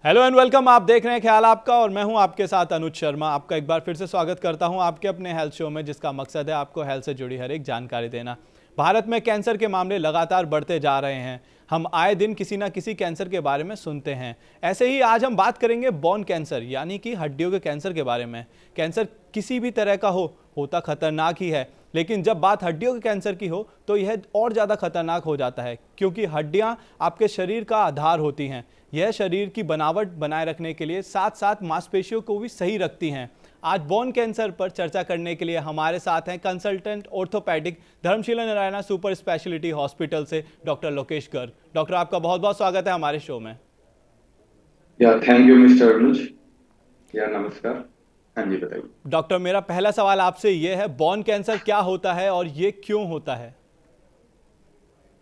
Hello and welcome. आप देख रहे हैं ख्याल आपका और मैं हूं आपके साथ अनुज शर्मा। आपका एक बार फिर से स्वागत करता हूं आपके अपने हेल्थ शो में, जिसका मकसद है आपको हेल्थ से जुड़ी हर एक जानकारी देना। भारत में कैंसर के मामले लगातार बढ़ते जा रहे हैं। हम आए दिन किसी ना किसी कैंसर के बारे में सुनते हैं। ऐसे ही आज हम बात करेंगे बोन कैंसर यानी कि हड्डियों के कैंसर के बारे में। कैंसर किसी भी तरह का होता खतरनाक ही है, लेकिन जब बात हड्डियों के कैंसर की हो तो यह और ज़्यादा खतरनाक हो जाता है, क्योंकि हड्डियां आपके शरीर का आधार होती हैं। यह शरीर की बनावट बनाए रखने के लिए साथ साथ मांसपेशियों को भी सही रखती हैं। आज बोन कैंसर पर चर्चा करने के लिए हमारे साथ हैं consultant orthopaedic Dharamshila Narayana super speciality hospital से डॉक्टर लोकेश गर्ग। डॉक्टर, आपका बहुत बहुत स्वागत है हमारे शो में। या थैंक यू मिस्टर अनुज। या नमस्कार। हाँ जी, बताइए। डॉक्टर, मेरा पहला सवाल आपसे यह है, बोन कैंसर क्या होता है और ये क्यों होता है?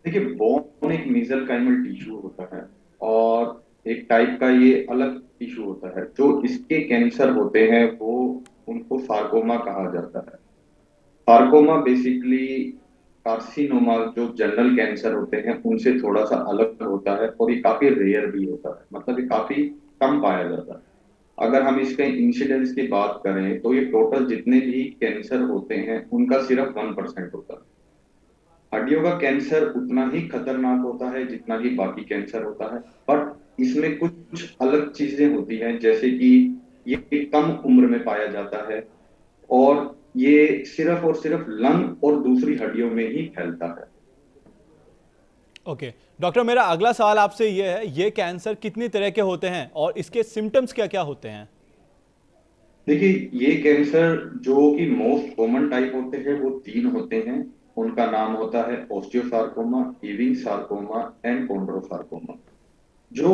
देखिए, बोन एक मेसेंकाइमल टिश्यू होता है और एक टाइप का ये अलग टिश्यू होता है। जो इसके कैंसर होते हैं वो उनको सार्कोमा कहा जाता है। सार्कोमा बेसिकली कार्सिनोमा जो जनरल कैंसर होते हैं उनसे थोड़ा सा अलग होता है और ये काफी रेयर भी होता है, मतलब ये काफी कम पाया जाता है। अगर हम इसके इंसिडेंस की बात करें तो ये टोटल जितने भी कैंसर होते हैं उनका सिर्फ 1% होता है। हड्डियों का कैंसर उतना ही खतरनाक होता है जितना कि बाकी कैंसर होता है, बट इसमें कुछ अलग चीजें होती हैं, जैसे कि ये कम उम्र में पाया जाता है और ये सिर्फ और सिर्फ लंग और दूसरी हड्डियों में ही फैलता है। ओके डॉक्टर, मेरा अगला सवाल आपसे यह है, ये कैंसर कितनी तरह के होते हैं और इसके सिम्टम्स क्या क्या होते हैं? देखिए, ये कैंसर जो कि मोस्ट कॉमन टाइप होते हैं वो तीन होते हैं। उनका नाम होता है ओस्टियोसार्कोमा, इविंग सार्कोमा एंड कॉन्ड्रोसार्कोमा। जो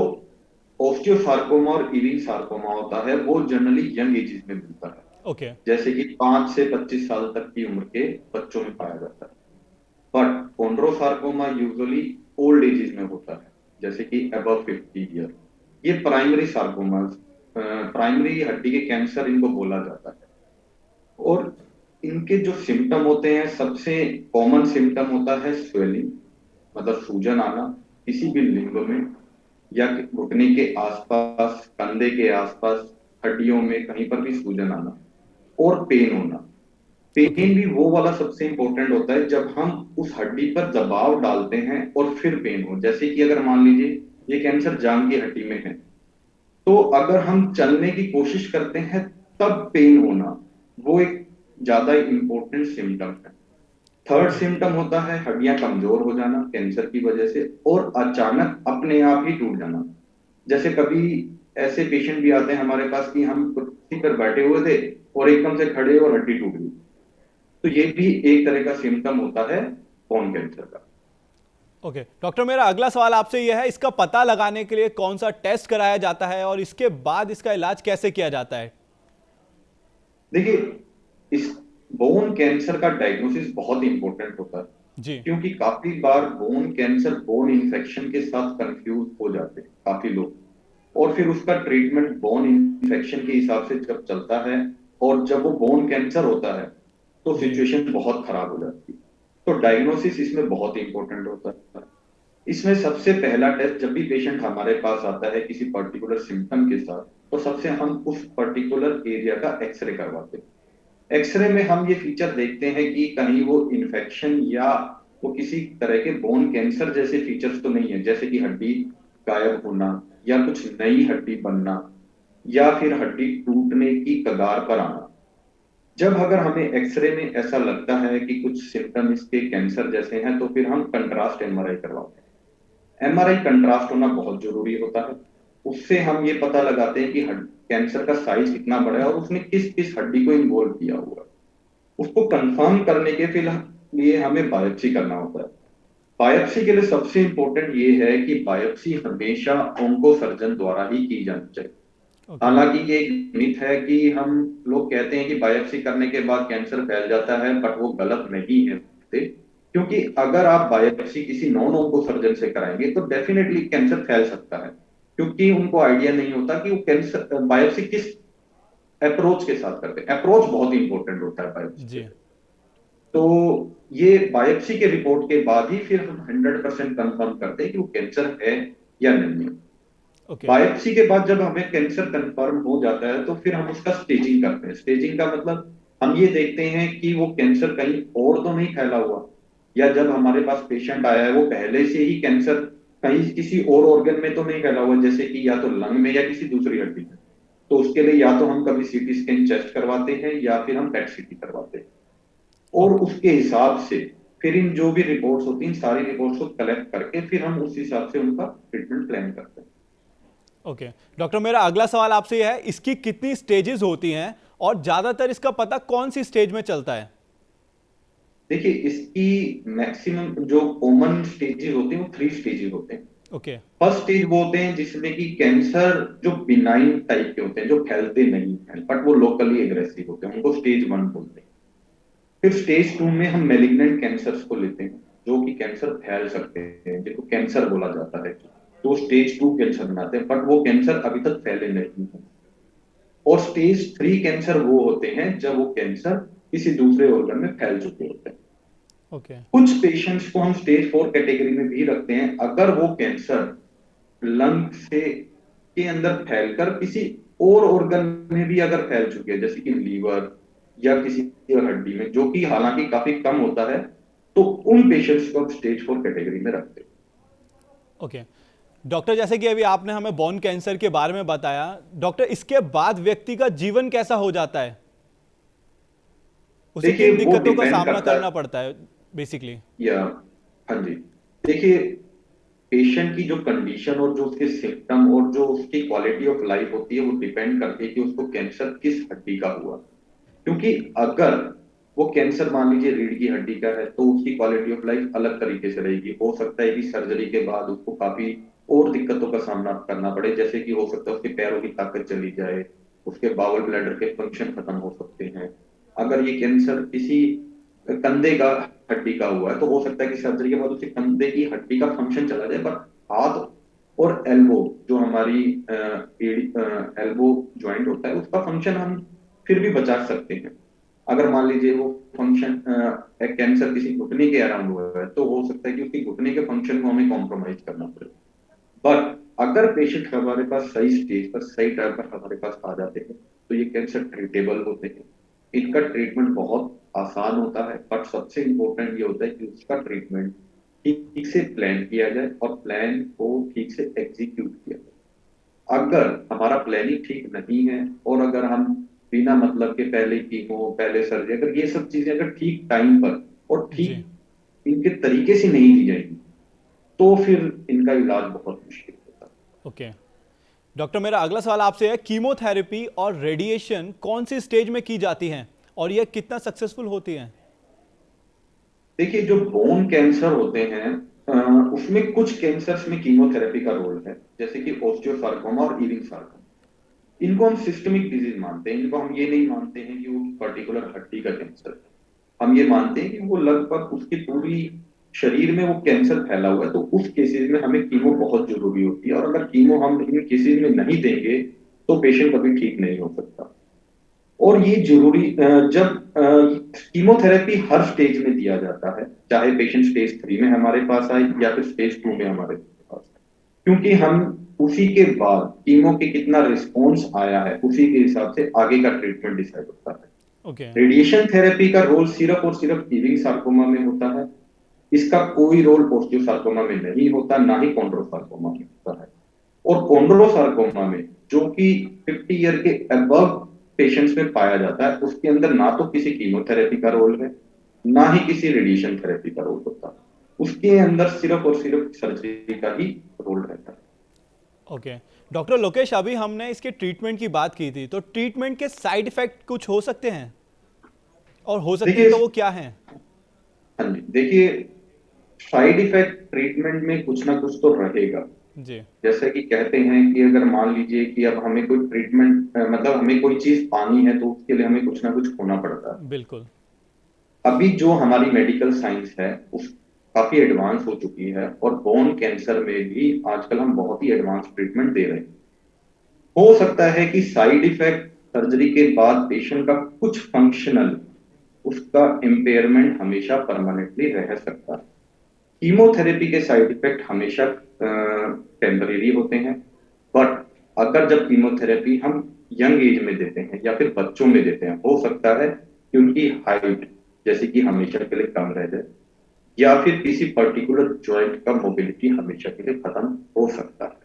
ओस्टियोसार्कोमा और इविंग सार्कोमा होता है वो जनरली यंग एजेस में मिलता है, ओके। जैसे कि 5 से 25 साल तक की उम्र के बच्चों में पाया जाता है। बट कॉन्ड्रोसार्कोमा यूजुअली ओल्ड एजेस में होता है, जैसे कि अबव 50 ईयर। ये प्राइमरी सार्कोमा, प्राइमरी हड्डी के कैंसर इनको बोला जाता है। और इनके जो सिम्टम होते हैं, सबसे कॉमन सिम्टम होता है स्वेलिंग, मतलब सूजन आना किसी भी लिंग में या घुटने के आसपास, कंधे के आसपास, हड्डियों में कहीं पर भी सूजन आना और पेन होना। ओके। पेन भी वो वाला सबसे इंपॉर्टेंट होता है जब हम उस हड्डी पर दबाव डालते हैं और फिर पेन हो। जैसे कि अगर मान लीजिए ये कैंसर जांग की हड्डी में है, तो अगर हम चलने की कोशिश करते हैं तब पेन होना, वो एक ज्यादा इंपॉर्टेंट सिम्टम है। Third okay. सिम्टम होता है हड्डियां कमजोर हो जाना कैंसर की वजह से और अचानक अपने आप ही टूट जाना। जैसे कभी ऐसे पेशेंट भी आते हैं हमारे पास कि हम कुर्सी पर बैठे हुए थे और एकदम से खड़े और हड्डी टूट गई। तो ये भी एक तरह का सिम्टम होता है बोन कैंसर का। ओके डॉक्टर, मेरा अगला सवाल आपसे यह है, इसका पता लगाने के लिए कौन सा टेस्ट कराया जाता है और इसके बाद इसका इलाज कैसे किया जाता है? देखिए, इस बोन कैंसर का डायग्नोसिस बहुत इंपॉर्टेंट होता है, जी। क्योंकि काफी बार बोन कैंसर बोन इन्फेक्शन के साथ कंफ्यूज हो जाते हैं काफी लोग। और फिर उसका ट्रीटमेंट बोन इन्फेक्शन के हिसाब से जब चलता है और जब वो बोन कैंसर होता है तो जी। सिचुएशन बहुत खराब हो जाती है। तो डायग्नोसिस इसमें बहुत इंपॉर्टेंट होता है। इसमें सबसे पहला टेस्ट, जब भी पेशेंट हमारे पास आता है किसी पर्टिकुलर सिम्टम के साथ, तो सबसे हम उस पर्टिकुलर एरिया का एक्सरे करवाते हैं। एक्सरे में हम ये फीचर देखते हैं कि कहीं वो इन्फेक्शन या वो किसी तरह के बोन कैंसर जैसे फीचर्स तो नहीं है, जैसे कि हड्डी गायब होना या कुछ नई हड्डी बनना या फिर हड्डी टूटने की कगार पर आना। जब अगर हमें एक्सरे में ऐसा लगता है कि कुछ सिम्टम इसके कैंसर जैसे हैं, तो फिर हम कंट्रास्ट एमआरआई करवाते हैं। एमआरआई कंट्रास्ट होना बहुत जरूरी होता है। उससे हम ये पता लगाते हैं कि कैंसर का साइज कितना बड़ा है और उसने किस किस हड्डी को इन्वॉल्व किया हुआ है। उसको कंफर्म करने के फिर लिए हमें बायोप्सी करना होता है। बायोप्सी के लिए सबसे इंपॉर्टेंट ये है कि बायोप्सी हमेशा ऑन्को सर्जन द्वारा ही की जानी चाहिए। ओके। हालांकि ये एक मिथ है कि हम लोग कहते हैं कि बायोप्सी करने के बाद कैंसर फैल जाता है, बट वो गलत नहीं है। क्योंकि अगर आप बायोप्सी किसी नॉन ऑन्को सर्जन से कराएंगे तो डेफिनेटली कैंसर फैल सकता है, क्योंकि उनको आइडिया नहीं होता कि वो कैंसर बायोप्सी किस अप्रोच के साथ करते हैं। अप्रोच बहुत इंपॉर्टेंट होता है बायोप्सी के जी। लिए। तो ये बायोप्सी के रिपोर्ट के बाद ही फिर हम 100% कंफर्म करते हैं कि वो कैंसर है या नहीं है। ओके। बायोप्सी के बाद जब हमें कैंसर कंफर्म हो जाता है तो फिर हम उसका स्टेजिंग करते हैं। स्टेजिंग का मतलब हम ये देखते हैं कि वो कैंसर कहीं और तो नहीं फैला हुआ, या जब हमारे पास पेशेंट आया है वो पहले से ही कैंसर कहीं किसी और ऑर्गन में तो नहीं फैला हुआ, जैसे कि या तो लंग में या किसी दूसरी हड्डी में। तो उसके लिए या तो हम कभी सीटी स्कैन चेस्ट करवाते हैं या फिर हम पेट सीटी करवाते हैं, और ओके। उसके हिसाब से फिर इन जो भी रिपोर्ट्स होती हैं, सारी रिपोर्ट्स को कलेक्ट करके फिर हम उस हिसाब से उनका ट्रीटमेंट प्लान करते हैं। ओके डॉक्टर, मेरा अगला सवाल आपसे यह है, इसकी कितनी स्टेजेस होती हैं और ज्यादातर इसका पता कौन सी स्टेज में चलता है? देखिए, इसकी मैक्सिमम जो कॉमन स्टेजेस होते हैं वो 3 स्टेजेस होते हैं। ओके। फर्स्ट स्टेज वो होते हैं जिसमें कि कैंसर जो बिनाइन टाइप के होते हैं, जो फैलते नहीं हैं बट वो लोकली एग्रेसिव होते हैं, उनको स्टेज 1 बोलते हैं। फिर स्टेज 2 में हम मेलिग्नेंट कैंसर्स को लेते हैं, जो कि कैंसर फैल सकते हैं, जिनको कैंसर बोला जाता है, तो स्टेज 2 कैंसर बनाते हैं, बट वो कैंसर अभी तक फैले नहीं है। और स्टेज 3 कैंसर वो होते हैं जब वो कैंसर किसी दूसरे ऑर्गन में फैल चुके होते हैं। ओके। कुछ पेशेंट्स को हम स्टेज 4 कैटेगरी में भी रखते हैं, अगर वो कैंसर लंग से के अंदर फैलकर किसी और ऑर्गन में भी अगर फैल चुके हैं, जैसे कि लीवर या किसी हड्डी में, जो कि हालांकि काफी कम होता है, तो उन पेशेंट्स को हम स्टेज 4 कैटेगरी में रखते हैं। ओके डॉक्टर, जैसे कि अभी आपने हमें बोन कैंसर के बारे में बताया, डॉक्टर इसके बाद व्यक्ति का जीवन कैसा हो जाता है? उसे देखिए, किन वो दिक्कतों का डिपेंड सामना करता करना है। पड़ता है बेसिकली? या हाँ जी, देखिए, पेशेंट की जो कंडीशन और जो उसके सिम्टम और जो उसकी क्वालिटी ऑफ लाइफ होती है वो डिपेंड करती है कि उसको कैंसर किस हड्डी का हुआ। क्योंकि अगर वो कैंसर मान लीजिए रीढ़ की हड्डी का है तो उसकी क्वालिटी ऑफ लाइफ अलग तरीके से रहेगी। हो सकता है कि सर्जरी के बाद उसको काफी और दिक्कतों का सामना करना पड़े, जैसे कि हो सकता है उसके पैरों की ताकत चली जाए, उसके बावल ब्लैडर के फंक्शन खत्म हो सकते हैं। अगर ये कैंसर किसी कंधे का हड्डी का हुआ है तो हो सकता है कि सर्जरी के बाद उसके कंधे की हड्डी का फंक्शन चला जाए, पर हाथ और एल्बो, जो हमारी एल्बो ज्वाइंट होता है, उसका फंक्शन हम फिर भी बचा सकते हैं। अगर मान लीजिए वो फंक्शन कैंसर किसी घुटने के अराउंड हुआ है तो हो सकता है कि उसकी घुटने के फंक्शन को हमें कॉम्प्रोमाइज करना पड़े। बट अगर पेशेंट हमारे पास सही स्टेज पर सही टाइम पर हमारे पास आ जाते हैं तो ये कैंसर ट्रीटेबल होते हैं। इनका ट्रीटमेंट बहुत आसान होता है, बट सबसे इंपॉर्टेंट ये होता है कि उसका ट्रीटमेंट ठीक से प्लान किया जाए और प्लान को ठीक से एग्जीक्यूट किया जाए। अगर हमारा प्लानिंग ठीक नहीं है और अगर हम बिना मतलब के पहले कीमो पहले सर्जरी, अगर ये सब चीजें अगर ठीक टाइम पर और जी। ठीक इनके तरीके से नहीं दी जाएंगी तो फिर इनका इलाज बहुत मुश्किल होता है। ओके डॉक्टर, मेरा अगला सवाल आपसे है, कीमोथेरेपी और रेडिएशन कौन सी स्टेज में की जाती हैं और यह कितना सक्सेसफुल होती हैं? देखिए, जो बोन कैंसर होते हैं उसमें कुछ कैंसर्स में कीमोथेरेपी का रोल है, जैसे कि ओस्टियोसार्कोमा और इविंग सार्कोमा। इनको हम सिस्टमिक डिजीज मानते हैं, इनको हम ये नहीं मानते हैं कि वो पर्टिकुलर हड्डी का कैंसर है। हम ये मानते हैं कि वो लगभग उसकी पूरी शरीर में वो कैंसर फैला हुआ है, तो उस केसेस में हमें कीमो बहुत जरूरी होती है, और अगर कीमो हम इन केसेस में नहीं देंगे तो पेशेंट कभी ठीक नहीं हो सकता। और ये जरूरी जब कीमोथेरेपी हर स्टेज में दिया जाता है, चाहे पेशेंट स्टेज 3 में हमारे पास आए या फिर स्टेज 2 में हमारे पास आए, क्योंकि हम उसी के बाद कीमो के कितना रिस्पॉन्स आया है उसी के हिसाब से आगे का ट्रीटमेंट डिसाइड होता है। ओके। रेडिएशन थेरेपी का रोल सिर्फ और सिर्फ इविंग सार्कोमा में होता है। इसका कोई रोल ओस्टियोसार्कोमा में नहीं होता, ना ही कॉन्ड्रोसार्कोमा में होता है। और कॉन्ड्रोसार्कोमा में, जो कि 50 ईयर के अबव पेशेंट्स में पाया जाता है, उसके अंदर ना तो किसी कीमोथेरेपी का रोल है, ना ही किसी रेडिएशन थेरेपी का रोल होता है। उसके अंदर सिर्फ और सिर्फ सर्जरी का ही रोल रहता है। ओके डॉक्टर लोकेश, अभी हमने इसके ट्रीटमेंट की बात की थी, तो ट्रीटमेंट के साइड इफेक्ट कुछ हो सकते हैं, और हो सकते हैं देखिए, तो वो क्या हैं? हाँ जी, देखिए, साइड इफेक्ट ट्रीटमेंट में कुछ ना कुछ तो रहेगा। जी। जैसे कि कहते हैं कि अगर मान लीजिए कि अब हमें कोई ट्रीटमेंट मतलब हमें कोई चीज पानी है तो उसके लिए हमें कुछ ना कुछ खोना पड़ता है। बिल्कुल। अभी जो हमारी मेडिकल साइंस है उस काफी एडवांस हो चुकी है, और बोन कैंसर में भी आजकल हम बहुत ही एडवांस ट्रीटमेंट दे रहे हैं। हो सकता है कि साइड इफेक्ट सर्जरी के बाद पेशेंट का कुछ फंक्शनल उसका इम्पेयरमेंट हमेशा परमानेंटली रह सकता है। कीमोथेरेपी के साइड इफेक्ट हमेशा टेम्परेरी होते हैं, अगर जब कीमोथेरेपी हम यंग एज में देते हैं या फिर बच्चों में देते हैं, हो सकता है कि उनकी हाइट जैसे कि हमेशा के लिए कम रह जाए, या फिर किसी पर्टिकुलर जॉइंट का मोबिलिटी हमेशा के लिए खत्म हो सकता है।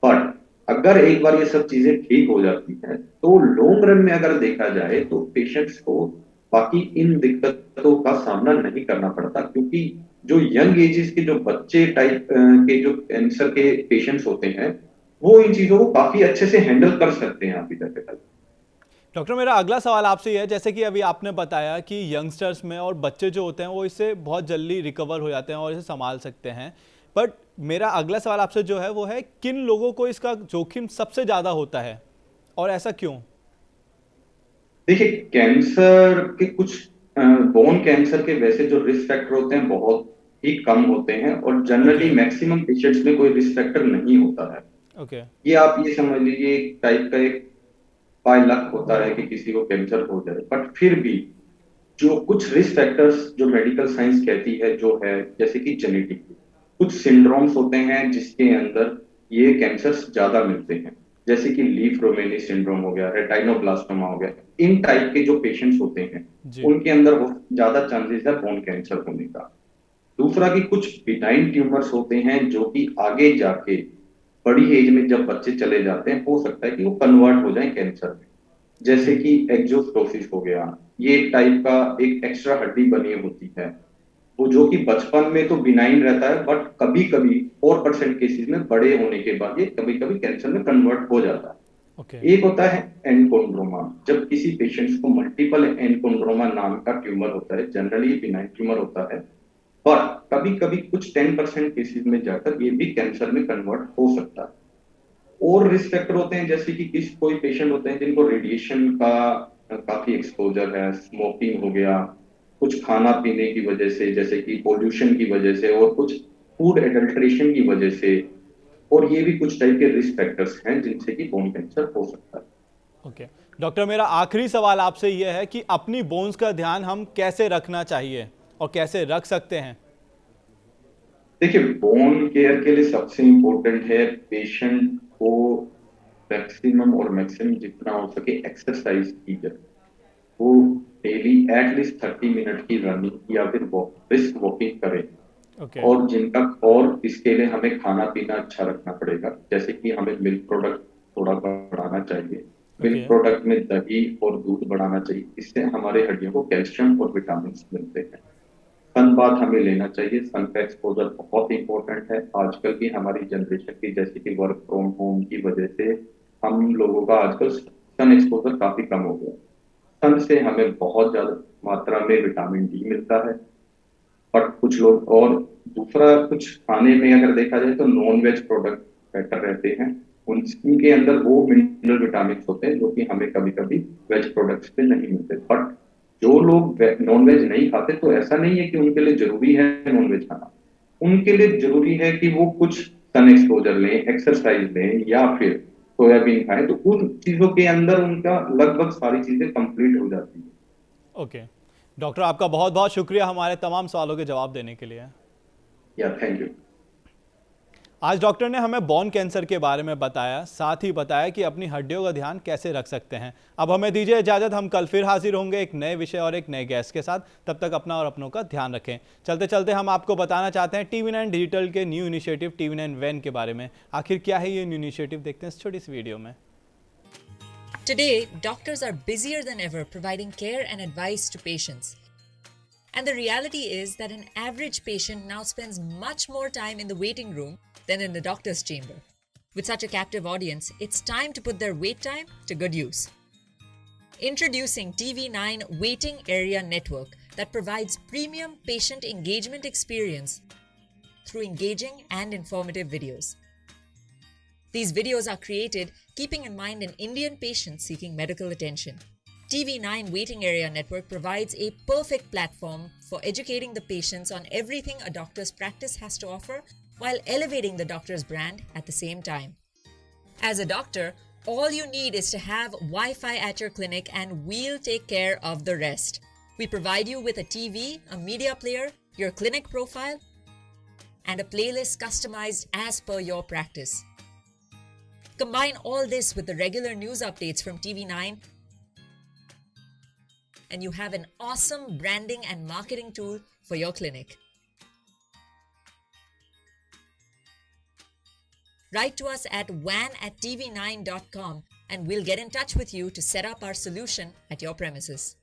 बट अगर एक बार ये सब चीजें ठीक हो जाती हैं तो लॉन्ग रन में अगर देखा जाए तो पेशेंट्स को बाकी इन दिक्कतों का सामना नहीं करना पड़ता, क्योंकि जो यंग एजेस के जो बच्चे टाइप के जो कैंसर के पेशेंट्स होते हैं वो इन चीजों को काफी अच्छे से हैंडल कर सकते हैं अभी तक। डॉक्टर, मेरा अगला सवाल आपसे ये है, जैसे कि अभी आपने बताया कि यंगस्टर्स में और बच्चे जो होते हैं वो इससे बहुत जल्दी रिकवर हो जाते हैं और इसे संभाल सकते हैं, बट मेरा अगला सवाल आपसे जो है वो है, किन लोगों को इसका जोखिम सबसे ज़्यादा होता है और ऐसा क्यों? देखिए, कैंसर के कुछ बोन कैंसर के वैसे जो रिस्क फैक्टर होते हैं बहुत ही कम होते हैं, और जनरली ओके। मैक्सिमम पेशेंट्स में कोई रिस्क फैक्टर नहीं होता है। ओके। ये आप ये समझ लीजिए एक टाइप का एक बाय लक होता है कि किसी को कैंसर हो जाए, बट फिर भी जो कुछ रिस्क फैक्टर्स जो मेडिकल साइंस कहती है जो है, जैसे कि जेनेटिक कुछ सिंड्रोम्स होते हैं जिसके अंदर ये कैंसर्स ज्यादा मिलते हैं, जैसे कि लीफ रोमेनी सिंड्रोम हो गया, रेटाइनोब्लास्टोमा हो गया। इन टाइप के जो पेशेंट्स होते हैं जी। उनके अंदर ज्यादा चांसेस है बोन कैंसर होने का। दूसरा कि कुछ बिनाइन ट्यूमर्स होते हैं जो कि आगे जाके बड़ी एज में जब बच्चे चले जाते हैं हो सकता है कि वो कन्वर्ट हो जाए कैंसर में, जैसे कि एक्जोस्टोसिस हो गया। ये एक टाइप का एक एक्स्ट्रा हड्डी बनी होती है, वो जो कि बचपन में तो बिनाइन रहता है, बट कभी कभी 4% केसेस में बड़े होने के बाद ये कभी कभी कैंसर में कन्वर्ट हो जाता है। ओके। एक होता है एनकोंड्रोमा, जब किसी पेशेंट्स को मल्टीपल एनकोंड्रोमा नाम का ट्यूमर होता है, जनरली बिनाइन ट्यूमर होता है, पर कभी कभी कुछ 10% केसेस में जाकर ये भी कैंसर में कन्वर्ट हो सकता है। और रिस्क फैक्टर होते हैं जैसे कि कोई पेशेंट होते हैं जिनको रेडिएशन का काफी एक्सपोजर है, स्मोकिंग हो गया, कुछ खाना पीने की वजह से जैसे कि पोल्यूशन की वजह से, और कुछ फूड एडल्ट्रेशन की वजह से, और ये भी कुछ टाइप के रिस्क फैक्टर्स हैं जिनसे कि बोन कैंसर हो सकता है। ओके। डॉक्टर, मेरा आखिरी सवाल आपसे ये है कि अपनी बोन्स का ध्यान हम कैसे रखना चाहिए और कैसे रख सकते हैं? देखिए, बोन केयर के लिए सबसे इम्पोर्टेंट है पेशेंट को मैक्सिमम और मैक्सिमम जितना हो सके एक्सरसाइज की जाए। वो डेली एटलीस्ट 30 मिनट की रनिंग या फिर ब्रिस्क वॉकिंग करें। ओके। और जिनका और इसके लिए हमें खाना पीना अच्छा रखना पड़ेगा, जैसे कि हमें मिल्क प्रोडक्ट थोड़ा बढ़ाना चाहिए। ओके। मिल्क प्रोडक्ट में दही और दूध बढ़ाना चाहिए, इससे हमारे हड्डियों को कैल्शियम और विटामिन मिलते हैं। सन बाथ हमें लेना चाहिए, सन का एक्सपोजर बहुत इंपॉर्टेंट है। आजकल की हमारी जनरेशन की जैसे कि वर्क फ्रॉम होम की वजह से हम लोगों का आजकल सन एक्सपोजर काफी कम हो गया। सन से हमें बहुत ज्यादा मात्रा में विटामिन डी मिलता है, बट कुछ लोग और दूसरा कुछ खाने में अगर देखा जाए तो नॉन वेज प्रोडक्ट बेटर रहते हैं। उनके अंदर वो मिनरल विटामिन होते हैं जो कि हमें कभी कभी वेज प्रोडक्ट्स पे नहीं मिलते। बट जो लोग नॉन वेज नहीं खाते तो ऐसा नहीं है कि उनके लिए जरूरी है नॉन वेज खाना, उनके लिए जरूरी है कि वो कुछ सन एक्सपोजर लें, एक्सरसाइज लें, या फिर सोयाबीन खाएं, तो उन चीजों के अंदर उनका लगभग सारी चीजें कंप्लीट हो जाती है। ओके। डॉक्टर, आपका बहुत बहुत शुक्रिया हमारे तमाम सवालों के जवाब देने के लिए। या थैंक यू। आज डॉक्टर ने हमें बोन कैंसर के बारे में बताया, साथ ही बताया कि अपनी हड्डियों का ध्यान कैसे रख सकते हैं। अब हमें दीजिए इजाज़त, हम कल फिर हाजिर होंगे एक नए विषय और एक नए गेस्ट के साथ। तब तक अपना और अपनों का ध्यान रखें। चलते चलते हम आपको बताना चाहते हैं TV9 डिजिटल के न्यू इनिशिएटिव TV9 वैन के बारे में। आखिर क्या है ये न्यू इनिशिएटिव, देखते हैं इस छोटी सी वीडियो में। Today, doctors are busier than ever providing care and advice to patients. And the reality is that an average patient now spends much more time in the waiting room than in the doctor's chamber. With such a captive audience, it's time to put their wait time to good use. Introducing TV9 Waiting Area Network that provides premium patient engagement experience through engaging and informative videos. These videos are created keeping in mind an Indian patient seeking medical attention. TV9 Waiting Area Network provides a perfect platform for educating the patients on everything a doctor's practice has to offer while elevating the doctor's brand at the same time. As a doctor, all you need is to have Wi-Fi at your clinic and we'll take care of the rest. We provide you with a TV, a media player, your clinic profile, and a playlist customized as per your practice. Combine all this with the regular news updates from TV9 and you have an awesome branding and marketing tool for your clinic. Write to us at van@tv9.com and we'll get in touch with you to set up our solution at your premises.